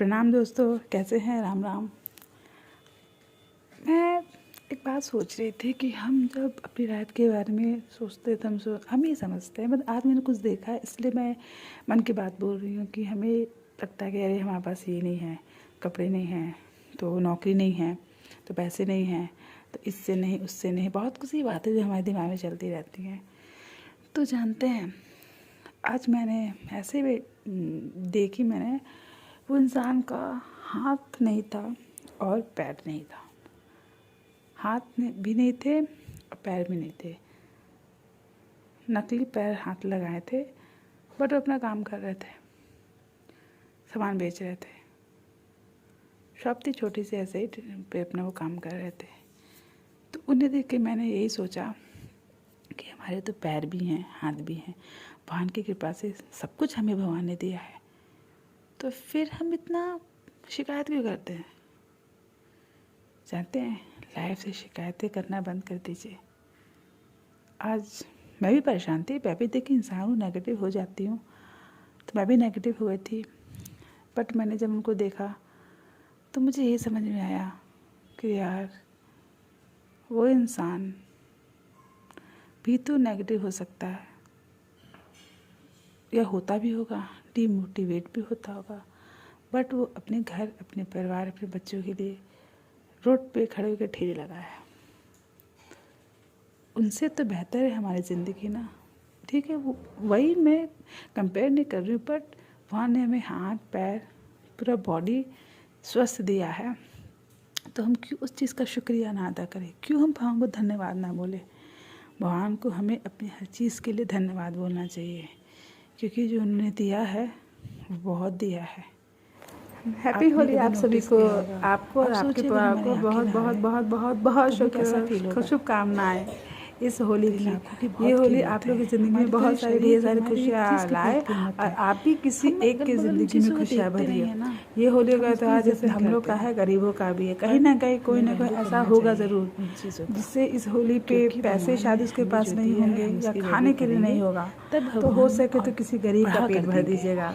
प्रणाम दोस्तों, कैसे हैं? राम राम। मैं एक बात सोच रही थी कि हम जब अपनी लाइफ के बारे में सोचते तो हम ये समझते हैं, मतलब आज मैंने कुछ देखा है इसलिए मैं मन की बात बोल रही हूँ कि हमें लगता है कि अरे हमारे पास ये नहीं है, कपड़े नहीं हैं, तो नौकरी नहीं है, तो पैसे नहीं हैं, तो इससे नहीं उससे नहीं, बहुत कुछ ही बातें जो हमारे दिमाग में चलती रहती हैं। तो जानते हैं, आज मैंने ऐसे भी देखी, मैंने वो इंसान का हाथ नहीं था और पैर नहीं था, भी नहीं थे और पैर भी नहीं थे, नकली पैर हाथ लगाए थे, बट वो अपना काम कर रहे थे, सामान बेच रहे थे, शॉप थी छोटी सी, ऐसे ही पे अपना वो काम कर रहे थे। तो उन्हें देख के मैंने यही सोचा कि हमारे तो पैर भी हैं, हाथ भी हैं, भगवान की कृपा से सब कुछ हमें भगवान ने दिया है, तो फिर हम इतना शिकायत क्यों करते हैं? जानते हैं, लाइफ से शिकायतें करना बंद कर दीजिए। आज मैं भी परेशान थी, मैं भी देखी इंसान हूँ, नेगेटिव हो जाती हूँ, तो मैं भी नेगेटिव हो गई थी। बट मैंने जब उनको देखा तो मुझे ये समझ में आया कि यार वो इंसान भी तो नेगेटिव हो सकता है, या होता भी होगा, डीमोटिवेट भी होता होगा, बट वो अपने घर, अपने परिवार, अपने बच्चों के लिए रोड पे खड़े होकर ठेले लगा है। उनसे तो बेहतर है हमारी ज़िंदगी ना। ठीक है, वो वही मैं कंपेयर नहीं कर रही हूँ, बट वहाँ ने हमें हाथ पैर पूरा बॉडी स्वस्थ दिया है, तो हम क्यों उस चीज़ का शुक्रिया ना अदा करें? क्यों हम भगवान को धन्यवाद ना बोले? भगवान को हमें अपनी हर चीज़ के लिए धन्यवाद बोलना चाहिए, क्योंकि जो उन्होंने दिया है वो बहुत दिया है। हैप्पी होली आप सभी को, आपको और आपके परिवार को बहुत बहुत बहुत बहुत बहुत शुभकामनाएं इस होली की। ये होली आप लोग की ज़िंदगी में बहुत सारी ढेर सारी खुशियाँ लाए और आप भी किसी एक की ज़िंदगी में खुशियाँ भरिए। ये होली का त्यौहार जैसे हम लोग का है, गरीबों का भी है, कहीं ना कहीं कोई ना कोई ऐसा होगा ज़रूर जिससे इस होली पे पैसे शायद उसके पास नहीं होंगे या खाने के लिए नहीं होगा, तो हो सके तो किसी गरीब का पेट भर दीजिएगा।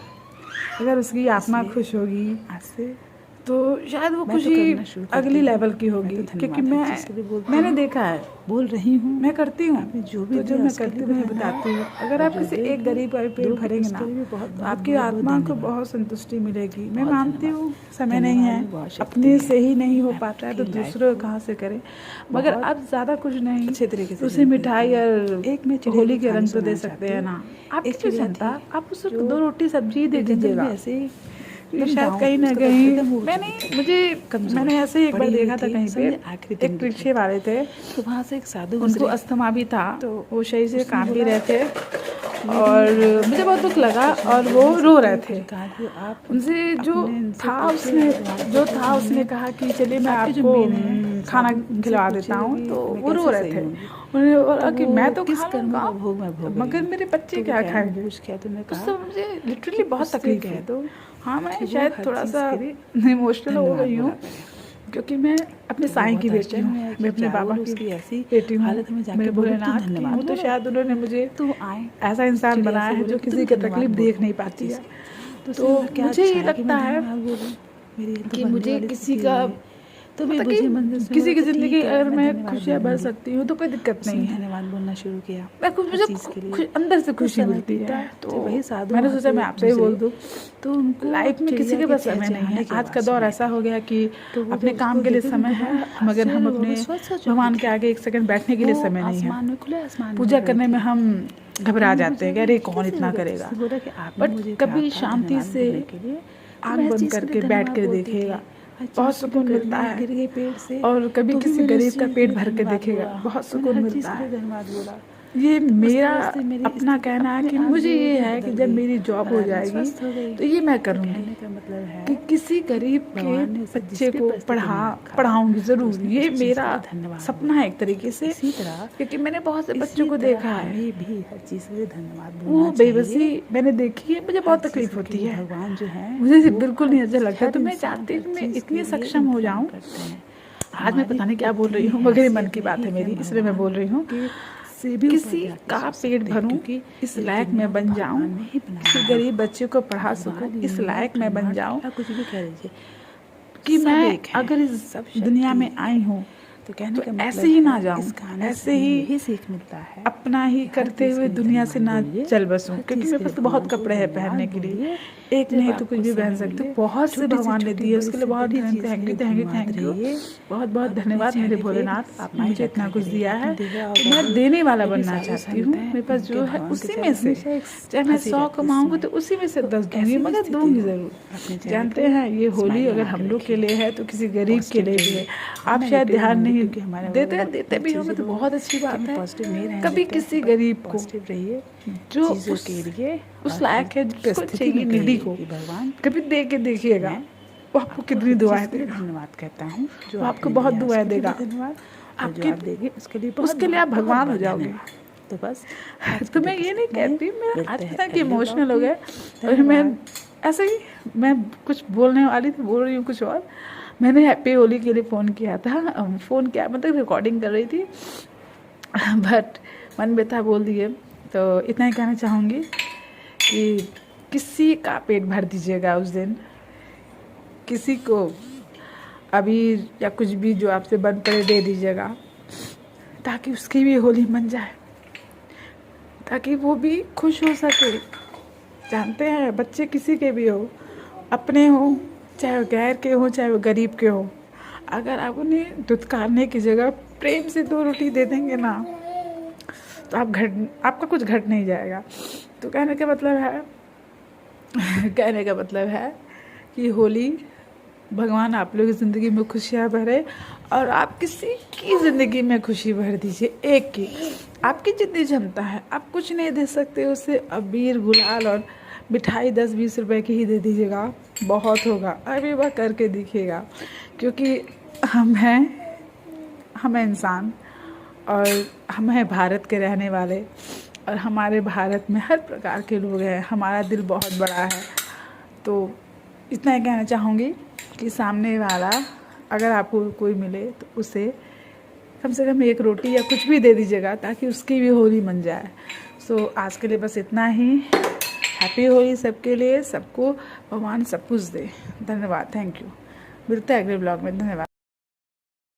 अगर उसकी आत्मा खुश होगी आज से तो शायद वो खुशी अगली लेवल की होगी, क्योंकि मैंने देखा है, बोल रही हूँ, मैं करती हूँ, जो मैं करती हूँ मैं बताती हूँ। अगर आप किसी एक गरीब का पेट भरेंगे ना तो आपकी आत्मा को बहुत संतुष्टि मिलेगी। मैं मानती हूँ समय नहीं है, अपने से ही नहीं हो पाता है तो दूसरों को कहाँ से करें, मगर अब ज़्यादा कुछ नहीं, अच्छे तरीके से उसे मिठाई और एक में होली के रंग तो दे सकते हैं ना। आप क्या चिंता, आप उसे 2 रोटी सब्जी दे दीजिएगा। ऐसे तो शायद कहीं ना कहीं मैंने ऐसे ही एक बार देखा था कहीं पे, एक रिक्शे वाले थे, तो वहाँ से एक साधु, उनको अस्थमा भी था, तो वो सही से काम भी रहे थे और मुझे बहुत दुख लगा और वो रो रहे थे। उनसे जो था उसने कहा कि चलिए मैं आपको खाना खिलवा देता हूँ, तो वो रो रहे थे। उन्होंने बोला कि मैं तो खाऊंगा मगर मेरे बच्चे क्या खाएंगे? उससे मुझे लिटरली बहुत तकलीफ है। तो हाँ, मैं शायद थोड़ा सा इमोशनल हो गई हूँ, क्योंकि मैं अपने साईं की बेटी हूँ, मैं अपने बाबा की ऐसी बेटी हूँ, मेरे भोलेनाथ की हूँ, तो शायद उन्होंने मुझे ऐसा इंसान बनाया है जो किसी की तकलीफ देख नहीं पाती है। तो मुझे ये लगता है कि मुझे किसी का तो मतलब किसी की ज़िंदगी अगर मैं खुशियाँ भर सकती हूँ तो कोई दिक्कत नहीं है। धन्यवाद बोलना शुरू किया, मैं कुछ मुझे अंदर से खुशी मिलती है, तो वही साधु मैंने सोचा मैं आपसे ही बोल दूँ। तो लाइफ में किसी के पास समय नहीं है। आज का दौर ऐसा हो गया कि अपने काम के लिए समय है, मगर हम अपने भगवान के आगे एक सेकंड बैठने के लिए समय नहीं है। पूजा करने में हम घबरा जाते हैं कि अरे कौन इतना करेगा, बट कभी शांति से आँख बंद करके बैठ कर देखिएगा, बहुत सुकून मिलता है। और कभी किसी गरीब का पेट भर के देखेगा, बहुत सुकून मिलता है। ये मेरा अपना कहना है कि मुझे ये है कि जब मेरी जॉब हो जाएगी तो ये मैं करूँगी कि किसी गरीब के बच्चे को पढ़ाऊँगी ज़रूर। ये मेरा सपना है एक तरीके से, क्योंकि मैंने बहुत से बच्चों को देखा है, भी हर चीज़ के लिए धन्यवाद वो बेबसी मैंने देखी है, मुझे बहुत तकलीफ होती है, भगवान जो है मुझे बिल्कुल नहीं अच्छा लगता। तो मैं चाहती हूँ मैं इतनी सक्षम हो जाऊँ। आज मैं पता नहीं क्या बोल रही हूँ, मगर ये मन की बात है मेरी, इसलिए मैं बोल रही हूँ। से भी किसी का पेट भरूं, इस लायक मैं बन जाऊं, किसी गरीब बच्चे को पढ़ा सकूं, इस लायक मैं बन जाऊं, कुछ भी कह लीजिए कि मैं अगर इस दुनिया में आई हूँ तो कहने का मतलब ऐसे ही ना जाऊं, इस गाने ऐसे से ही यही सीख मिलता है अपना ही करते हुए दुनिया से ना चल बसूं, क्योंकि मेरे पास तो बहुत कपड़े हैं पहनने के लिए, एक नहीं तो कुछ भी पहन सकती हूँ। बहुत से भगवान ने दिए, उसके लिए बहुत थैंक यू, बहुत बहुत धन्यवाद मेरे भोलेनाथ, आपने मुझे इतना कुछ दिया है। तो मैं देने वाला बनना चाहती हूँ। मेरे पास जो है उसी में से, चाहे मैं 100 कमाऊंगी तो उसी में से 10 दूंगी, मगर दूंगी जरूर। जानते हैं ये होली अगर हम लोग के लिए है तो किसी गरीब के लिए भी है। आप शायद ध्यान नहीं देते भी होंगे तो बहुत अच्छी बात है। कभी किसी गरीब को जो उस लायक है, जिसको चाहिए, निडी को भगवान कभी दे के देखिएगा, वो आपको कितनी दुआएं देगा। धन्यवाद कहता हूँ, वो आपको बहुत दुआएं देगा, आपके देंगे उसके लिए उसके लिए आप भगवान हो जाओगे। तो बस तो मैं ये नहीं कहती, मैं आज तक इमोशनल हो गए और मैं ऐसे ही मैं कुछ बोलने वाली थी, बोल रही हूँ कुछ और। मैंने हैप्पी होली के लिए फ़ोन किया था, मतलब रिकॉर्डिंग कर रही थी, बट मन में था बोल दिए। तो इतना ही कहना चाहूँगी कि किसी का पेट भर दीजिएगा उस दिन, किसी को अबीर या कुछ भी जो आपसे बन पड़े दे दीजिएगा, ताकि उसकी भी होली मन जाए, ताकि वो भी खुश हो सके। जानते हैं बच्चे किसी के भी हो, अपने हो चाहे वो गैर के हो, चाहे वो गरीब के हो, अगर आप उन्हें दुत्कारने की जगह प्रेम से 2 रोटी दे देंगे ना, तो आपका कुछ घट नहीं जाएगा। तो कहने का मतलब है कि होली भगवान आप लोगों की ज़िंदगी में खुशियाँ भरे और आप किसी की ज़िंदगी में खुशी भर दीजिए। एक की आपकी जितनी क्षमता है, आप कुछ नहीं दे सकते उसे, अबीर गुलाल और मिठाई 10-20 रुपए की ही दे दीजिएगा, बहुत होगा। अभी वह करके दिखिएगा, क्योंकि हम हैं इंसान और हम हैं भारत के रहने वाले, और हमारे भारत में हर प्रकार के लोग हैं। हमारा दिल बहुत बड़ा है। तो इतना ही कहना चाहूँगी कि सामने वाला अगर आपको कोई मिले तो उसे कम से कम 1 रोटी या कुछ भी दे दीजिएगा, ताकि उसकी भी होली मन जाए। सो आज के लिए बस इतना ही। हैप्पी होली सबके लिए, सबको भगवान सब कुछ दे। धन्यवाद, थैंक यू। मिलते हैं अगले ब्लॉग में। धन्यवाद।